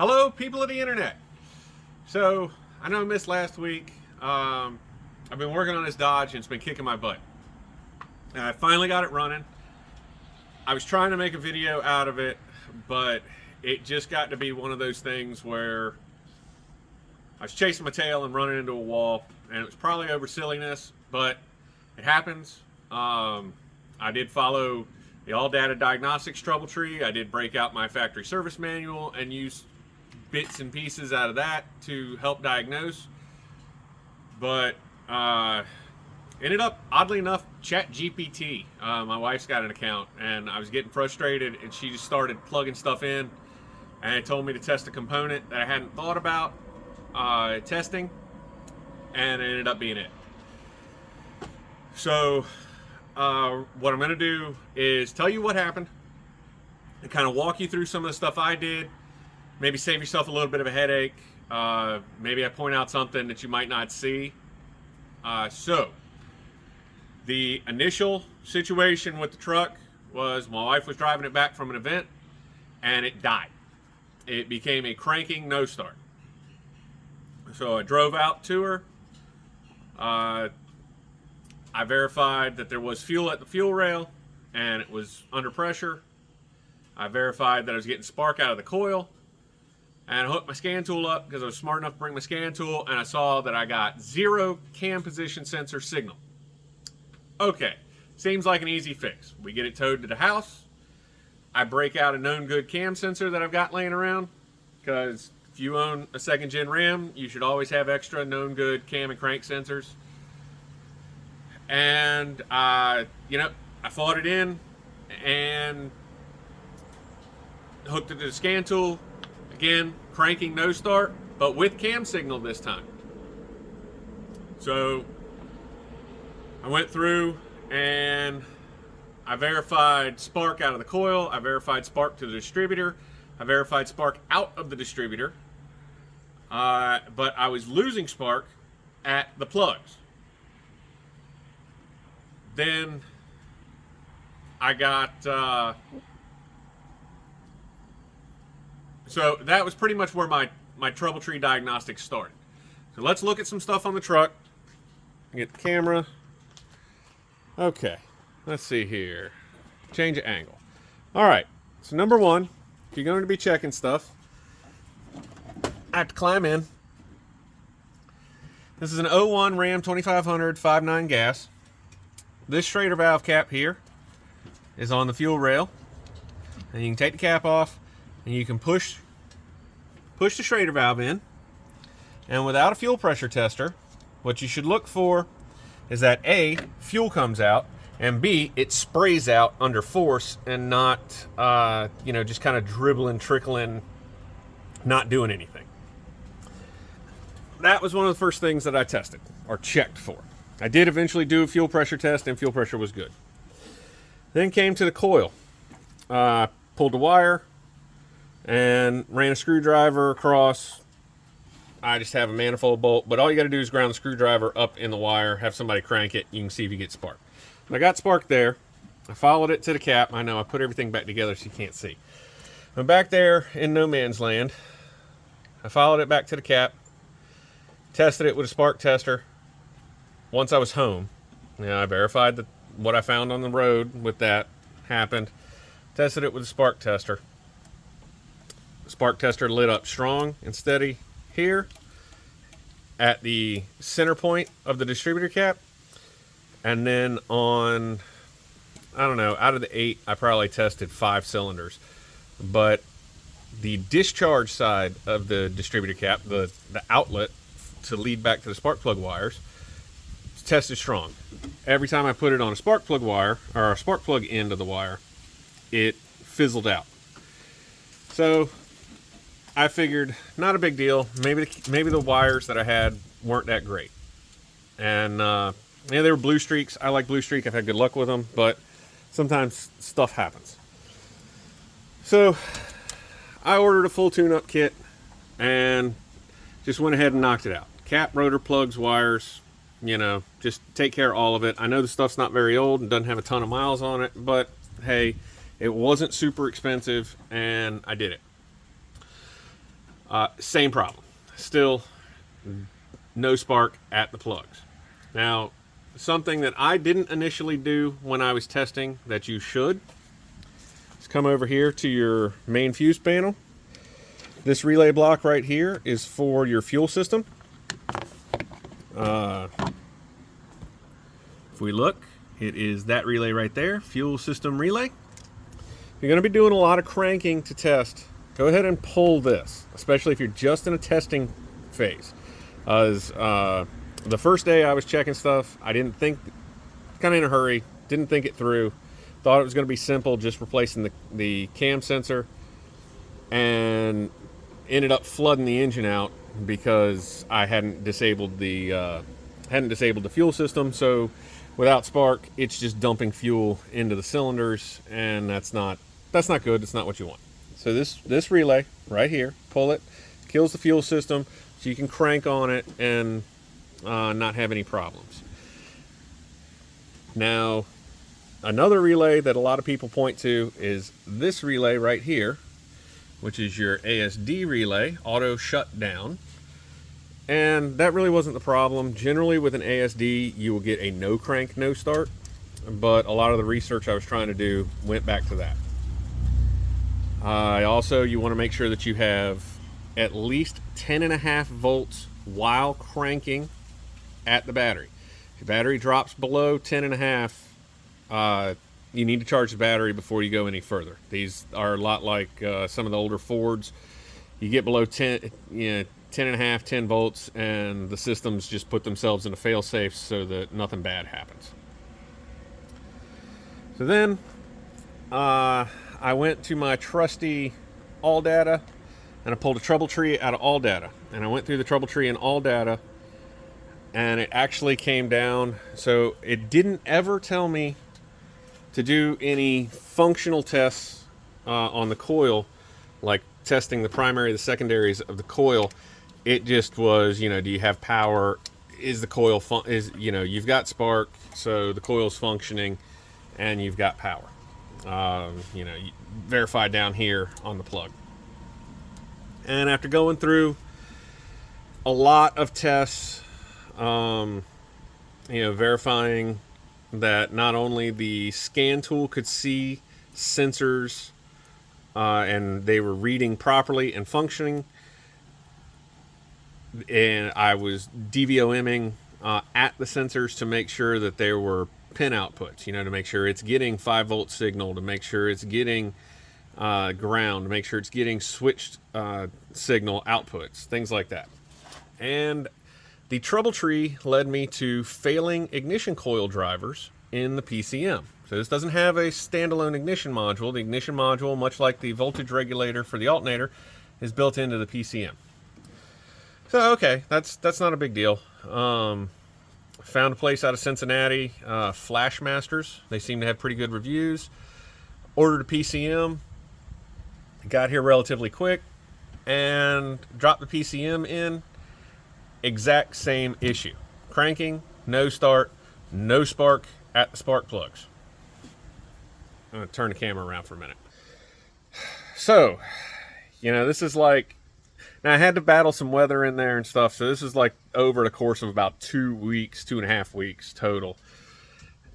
Hello, people of the internet. So, I know I missed last week. I've been working on this Dodge and it's been kicking my butt. And I finally got it running. I was trying to make a video out of it, but it just got to be one of those things where I was chasing my tail and running into a wall, and it was probably over silliness, but it happens. I did follow the all data diagnostics trouble tree. I did break out my factory service manual and use bits and pieces out of that to help diagnose. But ended up, oddly enough, ChatGPT. My wife's got an account, and I was getting frustrated, and she just started plugging stuff in, and it told me to test a component that I hadn't thought about testing, and it ended up being it. So what I'm going to do is tell you what happened and kind of walk you through some of the stuff I did, maybe save yourself a little bit of a headache. Maybe I point out something that you might not see. So the initial situation with the truck was my wife was driving it back from an event and it died. It became a cranking no start. So I drove out to her. I verified that there was fuel at the fuel rail and it was under pressure. I verified that I was getting spark out of the coil, and I hooked my scan tool up because I was smart enough to bring my scan tool, and I saw that I got 0 cam position sensor signal. Okay, seems like an easy fix. We get it towed to the house. I break out a known good cam sensor that I've got laying around, because if you own a 2nd gen Ram, you should always have extra known good cam and crank sensors. And I fought it in and hooked it to the scan tool. Again, cranking no start, but with cam signal this time. So I went through and I verified spark out of the coil. I verified spark to the distributor. I verified spark out of the distributor. But I was losing spark at the plugs. Then I got, so that was pretty much where my trouble tree diagnostics started. So let's look at some stuff on the truck. Get the camera. Okay, let's see here. Change of angle. All right, so number one, if you're going to be checking stuff, I have to climb in. This is an 01 Ram 2500 5.9 gas. This Schrader valve cap here is on the fuel rail, and you can take the cap off and you can push the Schrader valve in, and without a fuel pressure tester, what you should look for is that A, fuel comes out, and B, it sprays out under force and not just kind of dribbling, trickling, not doing anything. That was one of the first things that I tested or checked for. I did eventually do a fuel pressure test, and fuel pressure was good. Then came to the coil. Pulled the wire and ran a screwdriver across. I just have a manifold bolt, but all you got to do is ground the screwdriver up in the wire, have somebody crank it, you can see if you get spark. I got spark there. I followed it to the cap. I know I put everything back together so you can't see. I'm back there in no man's land. I followed it back to the cap, tested it with a spark tester. Once I was home, I verified that what I found on the road with that happened. Tested it with a spark tester. The spark tester lit up strong and steady here at the center point of the distributor cap. And then on, I don't know, out of the 8, I probably tested 5 cylinders. But the discharge side of the distributor cap, the outlet to lead back to the spark plug wires, tested strong. Every time I put it on a spark plug wire, or a spark plug end of the wire, it fizzled out. So I figured, not a big deal. Maybe the wires that I had weren't that great. And they were blue streaks. I like blue streak. I've had good luck with them, but sometimes stuff happens. So I ordered a full tune-up kit and just went ahead and knocked it out. Cap, rotor, plugs, wires, just take care of all of it. I know the stuff's not very old and doesn't have a ton of miles on it, but hey, it wasn't super expensive and I did it. Same problem. Still no spark at the plugs. Now, something that I didn't initially do when I was testing that you should is come over here to your main fuse panel. This relay block right here is for your fuel system. If we look, it is that relay right there, fuel system relay. If you're going to be doing a lot of cranking to test, go ahead and pull this, especially if you're just in a testing phase. The first day I was checking stuff, I didn't think, kind of in a hurry, didn't think it through, thought it was going to be simple, just replacing the cam sensor, and ended up flooding the engine out because I hadn't disabled the fuel system. So without spark, it's just dumping fuel into the cylinders, and that's not good. It's not what you want. So this relay right here, pull it, kills the fuel system, so you can crank on it and not have any problems. Now, another relay that a lot of people point to is this relay right here, which is your ASD relay, auto shutdown. And that really wasn't the problem. Generally with an ASD, you will get a no crank, no start. But a lot of the research I was trying to do went back to that. Also, you want to make sure that you have at least 10.5 volts while cranking at the battery. If your battery drops below 10.5, you need to charge the battery before you go any further. These are a lot like some of the older Fords. You get below 10.5, 10 volts, and the systems just put themselves in a fail-safe so that nothing bad happens. So then I went to my trusty AllData, and I pulled a trouble tree out of AllData. And I went through the trouble tree in AllData, and it actually came down. So it didn't ever tell me to do any functional tests on the coil, like testing the primary, the secondaries of the coil. It just was, do you have power? Is the coil you've got spark, so the coil's functioning, and you've got power. Verify down here on the plug. And after going through a lot of tests, verifying that not only the scan tool could see sensors and they were reading properly and functioning, and I was DVOMing at the sensors to make sure that there were pin outputs, to make sure it's getting 5-volt signal, to make sure it's getting ground, to make sure it's getting switched signal outputs, things like that. And the trouble tree led me to failing ignition coil drivers in the PCM. So this doesn't have a standalone ignition module. The ignition module, much like the voltage regulator for the alternator, is built into the PCM. So okay, that's not a big deal. Found a place out of Cincinnati, Flashmasters. They seem to have pretty good reviews. Ordered a PCM. Got here relatively quick and dropped the PCM in. Exact same issue. Cranking, no start, no spark at the spark plugs. I'm going to turn the camera around for a minute. So, this is like, now I had to battle some weather in there and stuff, so this is like over the course of about 2 weeks, 2.5 weeks total.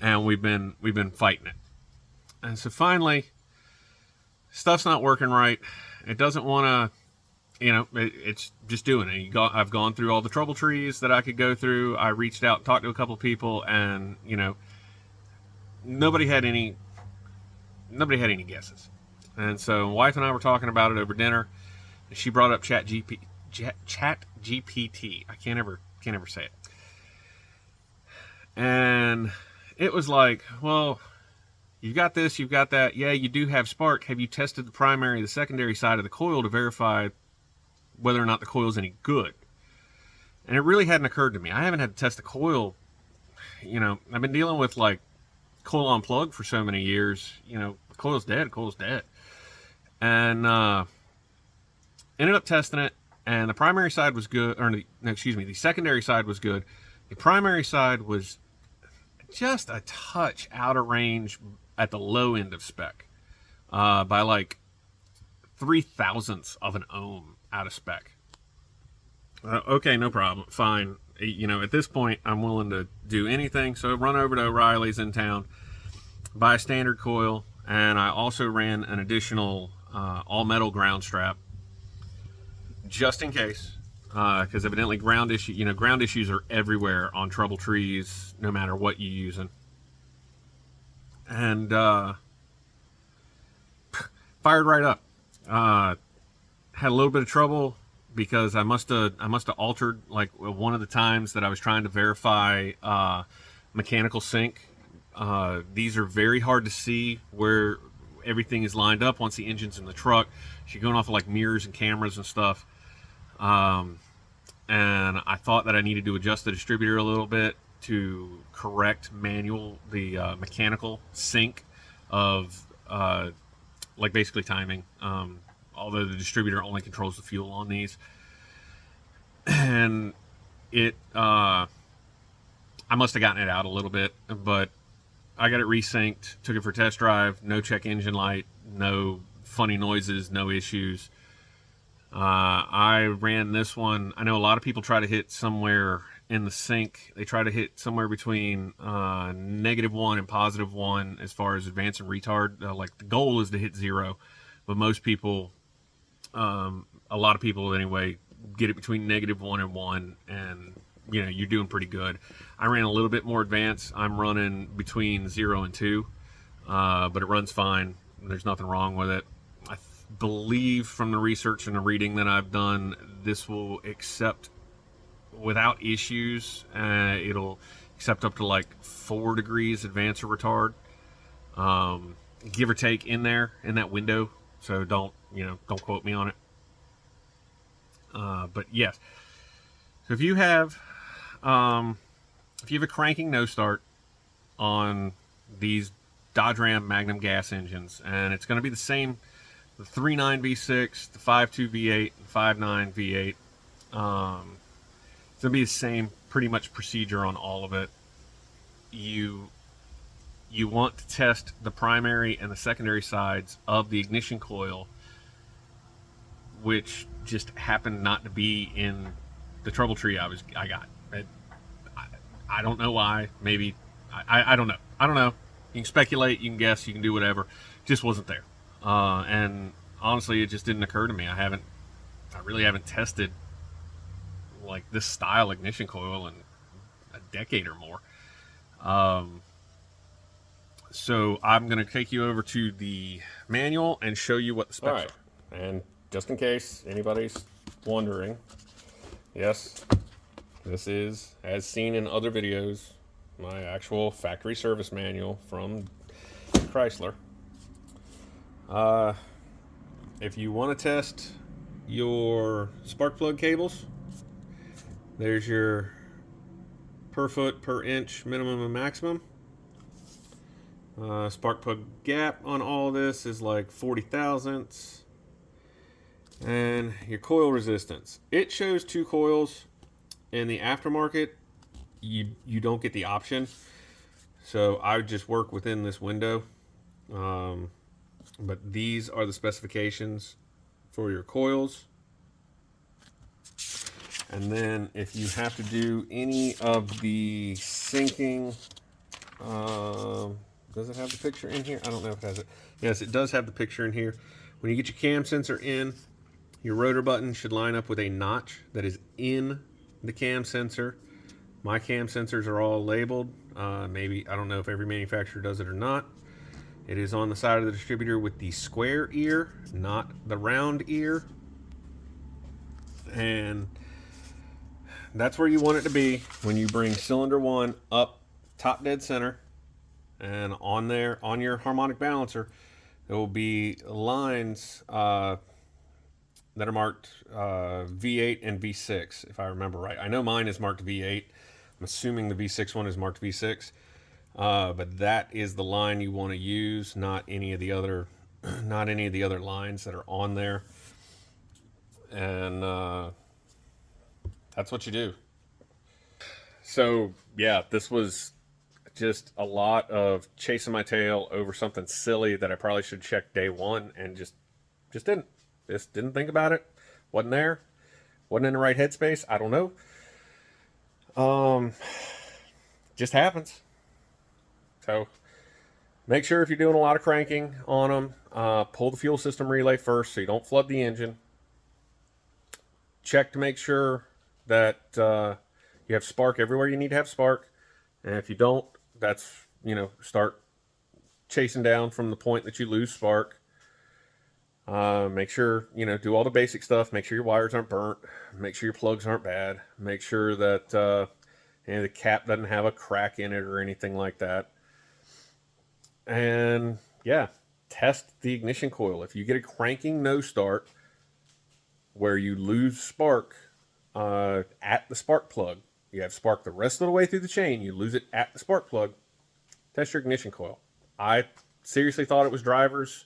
And we've been fighting it. And so finally, stuff's not working right. It doesn't want to, it's just doing it. I've gone through all the trouble trees that I could go through. I reached out, talked to a couple people, and nobody had any guesses. And so my wife and I were talking about it over dinner, and she brought up Chat GPT. I can't ever say it. And it was like, well, you've got this, you've got that. Yeah, you do have spark. Have you tested the primary, the secondary side of the coil to verify whether or not the coil's any good? And it really hadn't occurred to me. I haven't had to test the coil. I've been dealing with like coil on plug for so many years. Coil's dead. And ended up testing it, and the primary side was good, the secondary side was good. The primary side was just a touch out of range at the low end of spec by like 0.003 of an ohm. out of spec. Okay, no problem, fine. You know, at this point, I'm willing to do anything. So run over to O'Reilly's in town, buy a standard coil, and I also ran an additional all metal ground strap just in case, because evidently ground issues are everywhere on trouble trees, no matter what you're using. And fired right up. Had a little bit of trouble because I must have altered like one of the times that I was trying to verify mechanical sync. These are very hard to see where everything is lined up once the engine's in the truck. You're going off of like mirrors and cameras and stuff. And I thought that I needed to adjust the distributor a little bit to correct the mechanical sync of like basically timing. Although the distributor only controls the fuel on these, and I must have gotten it out a little bit, but I got it resynced, took it for a test drive, no check engine light, no funny noises, no issues. I ran this one. I know a lot of people try to hit somewhere in the sync. They try to hit somewhere between -1 and +1 as far as advance and retard. Like the goal is to hit 0, but most people, a lot of people anyway, get it between -1 and 1, and you know, you're doing pretty good. I ran a little bit more advanced. I'm running between 0 and 2, but it runs fine. There's nothing wrong with it. I believe from the research and the reading that I've done, this will accept without issues. It'll accept up to like 4 degrees advance or retard, give or take in that window. So don't quote me on it. But yes, so if you have a cranking no start on these Dodge Ram Magnum gas engines, and it's going to be the same, the 3.9 V6, the 5.2 V8, the 5.9 V8. It's going to be the same pretty much procedure on all of it. You want to test the primary and the secondary sides of the ignition coil, which just happened not to be in the trouble tree I got. I don't know why. Maybe I don't know. I don't know. You can speculate, you can guess, you can do whatever. Just wasn't there. And honestly, it just didn't occur to me. I really haven't tested like this style ignition coil in a decade or more. So I'm going to take you over to the manual and show you what the specs are. And just in case anybody's wondering, yes, this is, as seen in other videos, my actual factory service manual from Chrysler. If you want to test your spark plug cables, there's your per foot per inch minimum and maximum. Spark plug gap on all of this is like 40 thousandths. And your coil resistance, it shows 2 coils. In the aftermarket, you don't get the option, so I would just work within this window. But these are the specifications for your coils. And then if you have to do any of the syncing, does it have the picture in here? I don't know if it has it. Yes, it does have the picture in here. When you get your cam sensor in, your rotor button should line up with a notch that is in the cam sensor. My cam sensors are all labeled. Maybe, I don't know if every manufacturer does it or not. It is on the side of the distributor with the square ear, not the round ear. And that's where you want it to be when you bring cylinder 1 up top dead center. And on there, on your harmonic balancer, there will be lines that are marked V8 and V6, if I remember right. I know mine is marked V8. I'm assuming the V6 one is marked V6. But that is the line you want to use, not any of the other lines that are on there. And that's what you do. So yeah, this was just a lot of chasing my tail over something silly that I probably should check day one, and just didn't think about it. Wasn't there. Wasn't in the right headspace. I don't know. Just happens. So make sure if you're doing a lot of cranking on them, pull the fuel system relay first so you don't flood the engine. Check to make sure that you have spark everywhere you need to have spark. And if you don't, that's, start chasing down from the point that you lose spark. Make sure, do all the basic stuff. Make sure your wires aren't burnt. Make sure your plugs aren't bad. Make sure that the cap doesn't have a crack in it or anything like that. And yeah, test the ignition coil. If you get a cranking no start where you lose spark at the spark plug, you have spark the rest of the way through the chain, you lose it at the spark plug, test your ignition coil. I seriously thought it was drivers,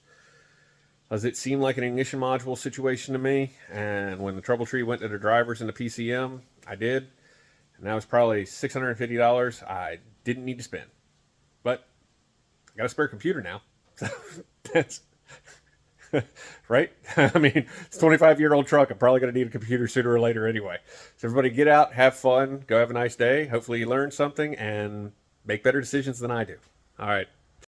as it seemed like an ignition module situation to me. And when the troubleshooting went to the drivers and the PCM, I did. And that was probably $650 I didn't need to spend. But I got a spare computer now. So that's right. I mean, it's a 25-year-old truck. I'm probably going to need a computer sooner or later anyway. So everybody get out, have fun, go have a nice day. Hopefully you learn something and make better decisions than I do. All right.